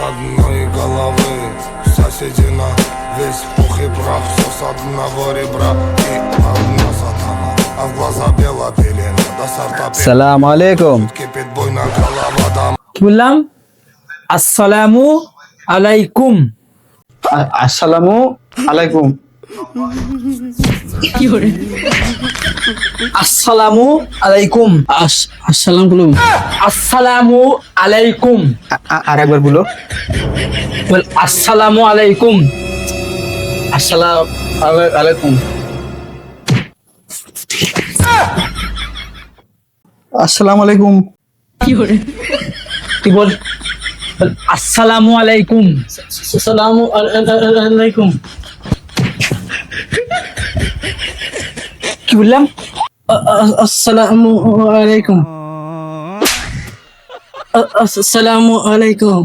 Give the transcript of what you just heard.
одной головы. Соседи на весь пух и прах. Все с одного ребра и одна сатана, а в глаза бела пелена. До сорта সালাম আলাইকুম। кипит бой на головодам. কি বললাম? আসসালামু আলাইকুম। আসসালামু আলাইকুম। আসসালামু আলাইকুম। আসসালাম বলুন। আসসালামু আলাইকুম। আর একবার বলো। বল আসসালামু আলাইকুম। আসসালাম আলাইকুম। আসসালামু আলাইকুম। কি বল? বল আসসালামু আলাইকুম। আসসালামু আলাইকুম। কি বললাম? আসসালামু আলাইকুম। আসসালামু আলাইকুম।